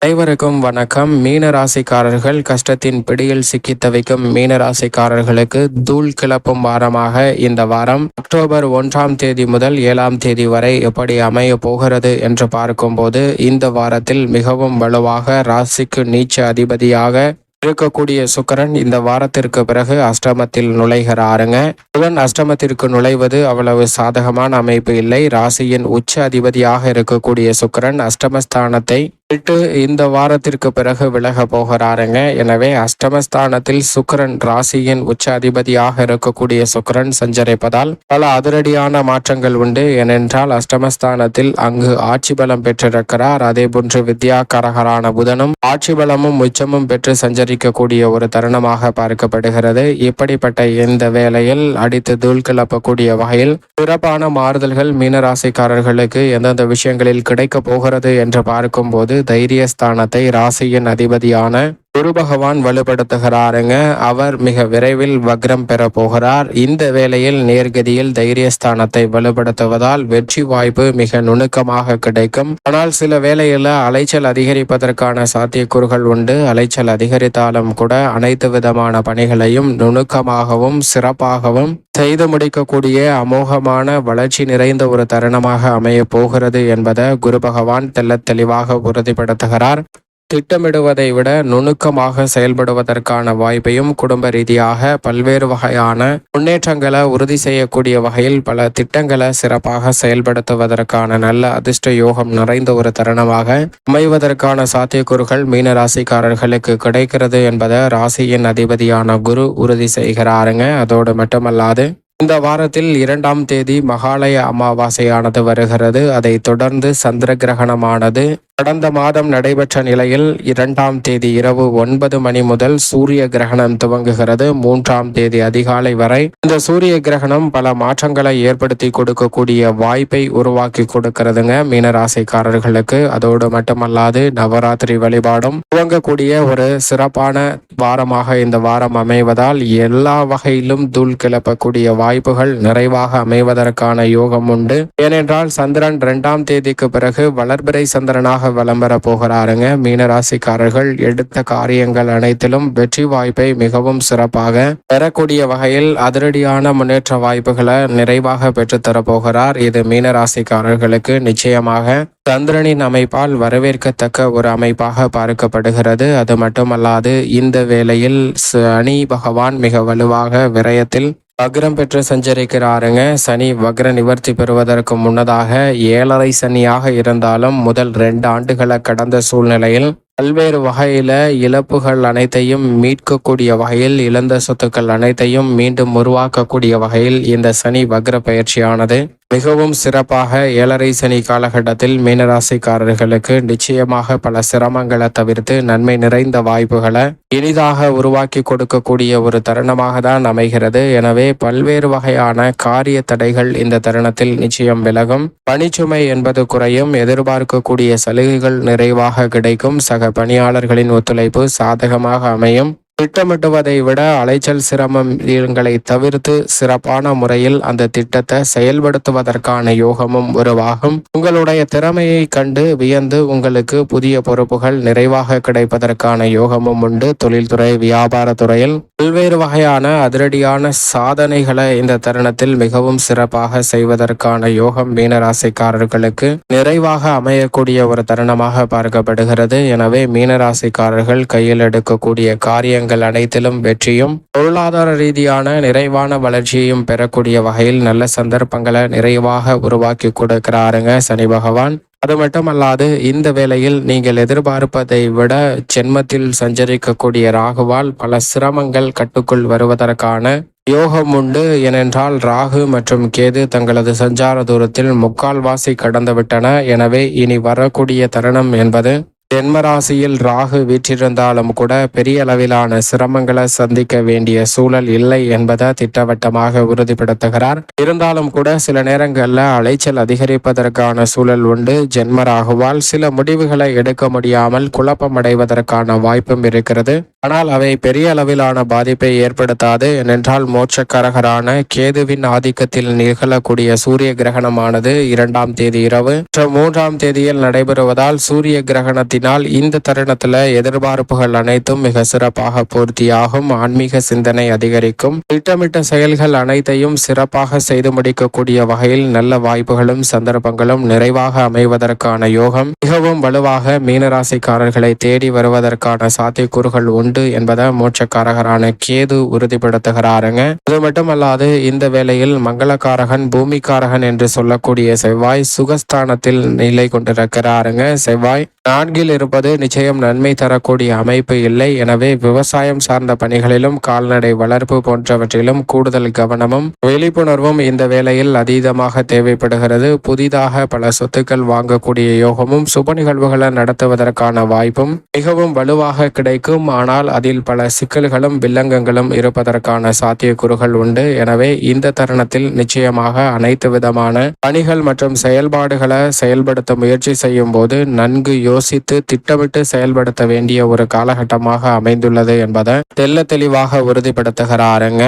அனைவருக்கும் வணக்கம். மீனராசிக்காரர்கள் கஷ்டத்தின் பிடியில் சிக்கி தவிக்கும் மீனராசிக்காரர்களுக்கு தூள் கிளப்பும் வாரமாக இந்த வாரம் அக்டோபர் 1ஆம் தேதி முதல் 7ஆம் தேதி வரை எப்படி அமைய போகிறது என்று பார்க்கும்போது, இந்த வாரத்தில் மிகவும் வலுவாக ராசிக்கு நீச்ச அதிபதியாக இருக்கக்கூடிய சுக்கிரன் இந்த வாரத்திற்கு பிறகு அஷ்டமத்தில் நுழைகிறாருங்க. புதன் அஷ்டமத்திற்கு நுழைவது அவ்வளவு சாதகமான அமைப்பு இல்லை. ராசியின் உச்ச அதிபதியாக இருக்கக்கூடிய சுக்கிரன் அஷ்டமஸ்தானத்தை விட்டு இந்த வாரத்திற்கு பிறகு விலக போகிறாருங்க. எனவே அஷ்டமஸ்தானத்தில் சுக்கிரன், ராசியின் உச்ச அதிபதியாக இருக்கக்கூடிய சுக்கிரன் சஞ்சரிப்பதால் பல அதிரடியான மாற்றங்கள் உண்டு. ஏனென்றால் அஷ்டமஸ்தானத்தில் அங்கு ஆட்சி பலம் பெற்றிருக்கிறார். அதே போன்று வித்யாகாரகரான புதனும் ஆட்சி பலமும் உச்சமும் பெற்று சஞ்சரிக்கக்கூடிய ஒரு தருணமாக பார்க்கப்படுகிறது. இப்படிப்பட்ட இந்த வேளையில் அடித்து தூள் கிளப்பக்கூடிய வகையில் சிறப்பான மாறுதல்கள் மீனராசிக்காரர்களுக்கு எந்தெந்த விஷயங்களில் கிடைக்க போகிறது என்று பார்க்கும்போது, தைரியஸ்தானத்தை ராசியின் அதிபதியான குரு பகவான் வலுப்படுத்துகிறாருங்க. அவர் மிக விரைவில் வக்ரம் பெற போகிறார். இந்த வேளையில் நேர்கதியில் தைரியஸ்தானத்தை வலுப்படுத்துவதால் வெற்றி வாய்ப்பு மிக நுணுக்கமாக கிடைக்கும். ஆனால் சில வேளையில் அலைச்சல் அதிகரிப்பதற்கான சாத்தியக்கூறுகள் உண்டு. அலைச்சல் அதிகரித்தாலும் கூட அனைத்து விதமான பணிகளையும் நுணுக்கமாகவும் சிறப்பாகவும் செய்து முடிக்கக்கூடிய அமோகமான வளர்ச்சி நிறைந்த ஒரு தருணமாக அமைய போகிறது என்பதை குரு பகவான் தெள்ளத் தெளிவாக உறுதிப்படுத்துகிறார். திட்டமிடுவதை விட நுணுக்கமாக செயல்படுவதற்கான வாய்ப்பையும், குடும்ப ரீதியாக பல்வேறு வகையான முன்னேற்றங்களை உறுதி செய்யக்கூடிய வகையில் பல திட்டங்களை சிறப்பாக செயல்படுத்துவதற்கான நல்ல அதிர்ஷ்ட யோகம் நிறைந்த ஒரு தருணமாக அமைவதற்கான சாத்தியக்கூறுகள் மீனராசிக்காரர்களுக்கு கிடைக்கிறது என்பதை ராசியின் அதிபதியான குரு உறுதி செய்கிறாருங்க. அதோடு மட்டுமல்லாது இந்த வாரத்தில் 2ஆம் தேதி மகாலய அமாவாசையானது வருகிறது. அதை தொடர்ந்து சந்திர கிரகணமானது கடந்த மாதம் நடைபெற்ற நிலையில் 2ஆம் தேதி இரவு 9 மணி முதல் சூரிய கிரகணம் துவங்குகிறது. 3ஆம் தேதி அதிகாலை வரை இந்த சூரிய கிரகணம் பல மாற்றங்களை ஏற்படுத்தி கொடுக்கக்கூடிய வாய்ப்பை உருவாக்கி கொடுக்கிறதுங்க மீனராசிக்காரர்களுக்கு. அதோடு மட்டுமல்லாது நவராத்திரி வழிபாடும் துவங்கக்கூடிய ஒரு சிறப்பான வாரமாக இந்த வாரம் அமைவதால் எல்லா வகையிலும் தூள் கிளப்பக்கூடிய வாய்ப்புகள் நிறைவாக அமைவதற்கான யோகம் உண்டு. ஏனென்றால் சந்திரன் 2ஆம் தேதிக்கு பிறகு வளர்பிறை சந்திரனாக விளம்பர போகிறாருங்க. மீனராசிக்காரர்கள் எடுத்த காரியங்கள் அனைத்திலும் வெற்றி வாய்ப்பை மிகவும் சிறப்பாக பெறக்கூடிய வகையில் அதிரடியான முன்னேற்ற வாய்ப்புகளை நிறைவாக பெற்றுத்தரப்போகிறார். இது மீனராசிக்காரர்களுக்கு நிச்சயமாக சந்திரனின் அமைப்பால் வரவேற்கத்தக்க ஒரு அமைப்பாக பார்க்கப்படுகிறது. அது மட்டுமல்லாது இந்த வேளையில் சனி பகவான் மிக வலுவாக விரயத்தில் வக்ரம் பெற்று சஞ்சரிக்கிறாருங்க. சனி வக்ர நிவர்த்தி பெறுவதற்கு முன்னதாக 7.5 சனியாக இருந்தாலும் முதல் 2 ஆண்டுகளை கடந்த சூழ்நிலையில் பல்வேறு வகையில இழப்புகள் அனைத்தையும் மீட்கக்கூடிய வகையில், இழந்த சொத்துக்கள் அனைத்தையும் மீண்டும் உருவாக்கக்கூடிய வகையில் இந்த சனி வக்ர பயிற்சியானது மிகவும் சிறப்பாக 7.5 சனி காலகட்டத்தில் மீனராசிக்காரர்களுக்கு நிச்சயமாக பல சிரமங்களை தவிர்த்து நன்மை நிறைந்த வாய்ப்புகளை இனிதாக உருவாக்கி கொடுக்கக்கூடிய ஒரு தருணமாக தான் அமைகிறது. எனவே பல்வேறு வகையான காரிய தடைகள் இந்த தருணத்தில் நிச்சயம் விலகும். பணிச்சுமை என்பது குறையும். எதிர்பார்க்கக்கூடிய சலுகைகள் நிறைவாக கிடைக்கும். சக பணியாளர்களின் ஒத்துழைப்பு சாதகமாக அமையும். திட்டமிட்டுவதை விட அலைச்சல் சிரமங்களை தவிர்த்து சிறப்பான முறையில் அந்த திட்டத்தை செயல்படுத்துவதற்கான யோகமும் உருவாகும். உங்களுடைய திறமையை கண்டு வியந்து உங்களுக்கு புதிய பொறுப்புகள் நிறைவாக கிடைப்பதற்கான யோகமும் உண்டு. தொழில்துறை, வியாபாரத்துறையில் பல்வேறு வகையான அதிரடியான சாதனைகளை இந்த தருணத்தில் மிகவும் சிறப்பாக செய்வதற்கான யோகம் மீனராசிக்காரர்களுக்கு நிறைவாக அமையக்கூடிய ஒரு தருணமாக பார்க்கப்படுகிறது. எனவே மீனராசிக்காரர்கள் கையில் எடுக்கக்கூடிய காரியங்கள் அனைத்திலும் வெற்றியும், பொருளாதார ரீதியான நிறைவான வளர்ச்சியையும் பெறக்கூடிய வகையில் நல்ல சந்தர்ப்பங்களை நிறைவாக உருவாக்கி கொடுக்கிறாருங்க சனி பகவான். அது மட்டுமல்லாது இந்த வேளையில் நீங்கள் எதிர்பார்ப்பதை விட ஜென்மத்தில் சஞ்சரிக்கக்கூடிய ராகுவால் பல சிரமங்கள் கட்டுக்குள் வருவதற்கான யோகம் உண்டு. ஏனென்றால் ராகு மற்றும் கேது தங்களது சஞ்சார தூரத்தில் 3/4 கடந்துவிட்டன. எனவே இனி வரக்கூடிய தருணம் என்பது ஜென்மராசியில் ராகு வீற்றிருந்தாலும் கூட பெரிய அளவிலான சிரமங்களை சந்திக்க வேண்டிய சூழல் இல்லை என்பதை திட்டவட்டமாக உறுதிப்படுத்துகிறார். இருந்தாலும் கூட சில நேரங்களில் அலைச்சல் அதிகரிப்பதற்கான சூழல் உண்டு. ஜென்ம ராகுவால் சில முடிவுகளை எடுக்க முடியாமல் குழப்பமடைவதற்கான வாய்ப்பும் இருக்கிறது. ஆனால் அவை பெரிய அளவிலான பாதிப்பை ஏற்படுத்தாது. ஏனென்றால் மோட்சக்காரகரான கேதுவின் ஆதிக்கத்தில் நிகழக்கூடிய சூரிய கிரகணமானது 2ஆம் தேதி இரவு மற்றும் 3ஆம் தேதியில் நடைபெறுவதால் சூரிய கிரகணத்தினால் இந்த தருணத்தில் எதிர்பார்ப்புகள் அனைத்தும் மிக சிறப்பாக பூர்த்தியாகும். ஆன்மீக சிந்தனை அதிகரிக்கும். திட்டமிட்ட செயல்கள் அனைத்தையும் சிறப்பாக செய்து முடிக்கக்கூடிய வகையில் நல்ல வாய்ப்புகளும் சந்தர்ப்பங்களும் நிறைவாக அமைவதற்கான யோகம் மிகவும் வலுவாக மீனராசிக்காரர்களை தேடி வருவதற்கான சாத்தியக்கூறுகள் உண்டு என்பதை மோட்சக்காரகரான கேது உறுதிப்படுத்துகிறாருங்க. அது மட்டுமல்லாது இந்த வேளையில் மங்களக்காரகன் பூமிக்காரகன் என்று சொல்லக்கூடிய செவ்வாய் சுகஸ்தானத்தில் நிலை கொண்டிருக்கிறாருங்க. செவ்வாய் 4 இருப்பது நிச்சயம் நன்மை தரக்கூடிய அமைப்பு இல்லை. எனவே விவசாயம் சார்ந்த பணிகளிலும் கால்நடை வளர்ப்பு போன்றவற்றிலும் கூடுதல் கவனமும் விழிப்புணர்வும் இந்த வேளையில் அதீதமாக தேவைப்படுகிறது. புதிதாக பல சொத்துக்கள் வாங்கக்கூடிய யோகமும் சுப நிகழ்வுகளை நடத்துவதற்கான வாய்ப்பும் மிகவும் வலுவாக கிடைக்கும். ஆனால் அதில் பல சிக்கல்களும் வில்லங்கங்களும் இருப்பதற்கான சாத்தியக்கூறுகள் உண்டு. எனவே இந்த தருணத்தில் நிச்சயமாக அனைத்து விதமான பணிகள் மற்றும் செயல்பாடுகளை செயல்படுத்த முயற்சி செய்யும் போது நன்கு யோசித்து திட்டமிட்டு செயல்படுத்த வேண்டிய ஒரு காலகட்டமாக அமைந்துள்ளது என்பதை தெல்ல தெளிவாக உறுதிப்படுத்துகிறாருங்க.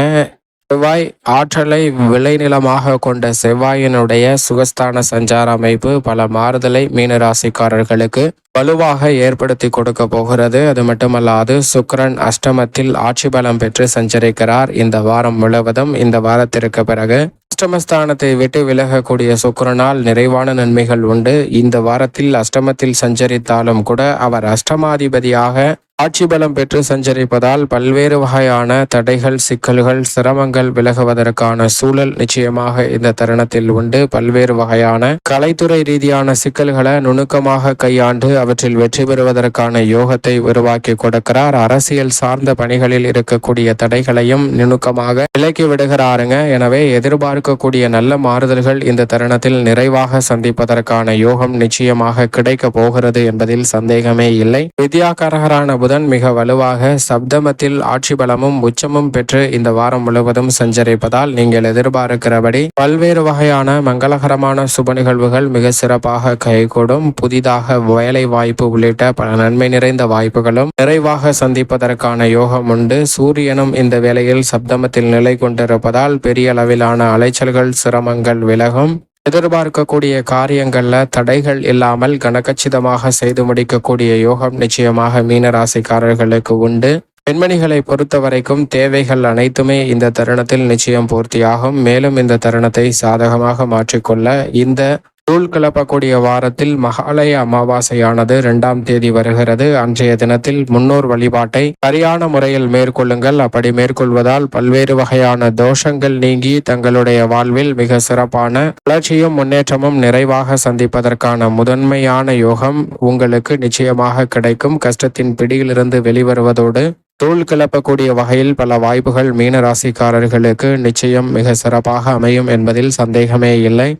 செவ்வாய் ஆற்றலை விளைநிலமாக கொண்ட செவ்வாயினுடைய சுகஸ்தான சஞ்சார அமைப்பு பல மாறுதலை மீனராசிக்காரர்களுக்கு வலுவாக ஏற்படுத்தி கொடுக்க போகிறது. அது மட்டுமல்லாது சுக்கிரன் அஷ்டமத்தில் ஆட்சி பலம் பெற்று சஞ்சரிக்கிறார் இந்த வாரம் முழுவதும். இந்த வாரத்திற்கு பிறகு அஷ்டமஸ்தானத்தை விட்டு விலகக்கூடிய சுக்கிரனால் நிறைவான நன்மைகள் உண்டு. இந்த வாரத்தில் அஷ்டமத்தில் சஞ்சரித்தாலும் கூட அவர் அஷ்டமாதிபதியாக ஆட்சி பலம் பெற்று சஞ்சரிப்பதால் பல்வேறு வகையான தடைகள், சிக்கல்கள், சிரமங்கள் விலகுவதற்கான சூழல் நிச்சயமாக இந்த தருணத்தில் உண்டு. பல்வேறு வகையான கலைத்துறை ரீதியான சிக்கல்களை நுணுக்கமாக கையாண்டு அவற்றில் வெற்றி பெறுவதற்கான யோகத்தை உருவாக்கி கொடுக்கிறார். அரசியல் சார்ந்த பணிகளில் இருக்கக்கூடிய தடைகளையும் நுணுக்கமாக விலக்கி விடுகிறாருங்க. எனவே எதிர்பார்க்கக்கூடிய நல்ல மாறுதல்கள் இந்த தருணத்தில் நிறைவாக சந்திப்பதற்கான யோகம் நிச்சயமாக கிடைக்க போகிறது என்பதில் சந்தேகமே இல்லை. வித்யாகாரகரான புதன் மிக வலுவாக சப்தமத்தில் ஆட்சி பலமும் உச்சமும் பெற்று இந்த வாரம் முழுவதும் சஞ்சரிப்பதால் நீங்கள் எதிர்பார்க்கிறபடி பல்வேறு வகையான மங்களகரமான சுப நிகழ்வுகள் மிக சிறப்பாக கைகூடும். புதிதாக வேலை வாய்ப்பு உள்ளிட்ட பல நன்மை நிறைந்த வாய்ப்புகளும் நிறைவாக சந்திப்பதற்கான யோகம் உண்டு. சூரியனும் இந்த வேளையில் சப்தமத்தில் நிலை கொண்டிருப்பதால் பெரிய அளவிலான அலைச்சல்கள், சிரமங்கள் விலகும். எதிர்பார்க்கக்கூடிய காரியங்கள்ல தடைகள் இல்லாமல் கனகச்சிதமாக செய்து முடிக்கக்கூடிய யோகம் நிச்சயமாக மீனராசிக்காரர்களுக்கு உண்டு. பெண்மணிகளை பொறுத்த வரைக்கும் தேவைகள் அனைத்துமே இந்த தருணத்தில் நிச்சயம் பூர்த்தியாகும். மேலும் இந்த தருணத்தை சாதகமாக மாற்றிக்கொள்ள இந்த தூள் கிளப்பக்கூடிய வாரத்தில் மகாலய அமாவாசையானது 2ஆம் தேதி வருகிறது. அன்றைய தினத்தில் முன்னோர் வழிபாட்டை சரியான முறையில் மேற்கொள்ளுங்கள். அப்படி மேற்கொள்வதால் பல்வேறு வகையான தோஷங்கள் நீங்கி தங்களுடைய வாழ்வில் மிக சிறப்பான வளர்ச்சியும் முன்னேற்றமும் நிறைவாக சந்திப்பதற்கான முதன்மையான யோகம் உங்களுக்கு நிச்சயமாக கிடைக்கும். கஷ்டத்தின் பிடியிலிருந்து வெளிவருவதோடு தூள் கிளப்பக்கூடிய வகையில் பல வாய்ப்புகள் மீனராசிக்காரர்களுக்கு நிச்சயம் மிக சிறப்பாக அமையும் என்பதில் சந்தேகமே இல்லை.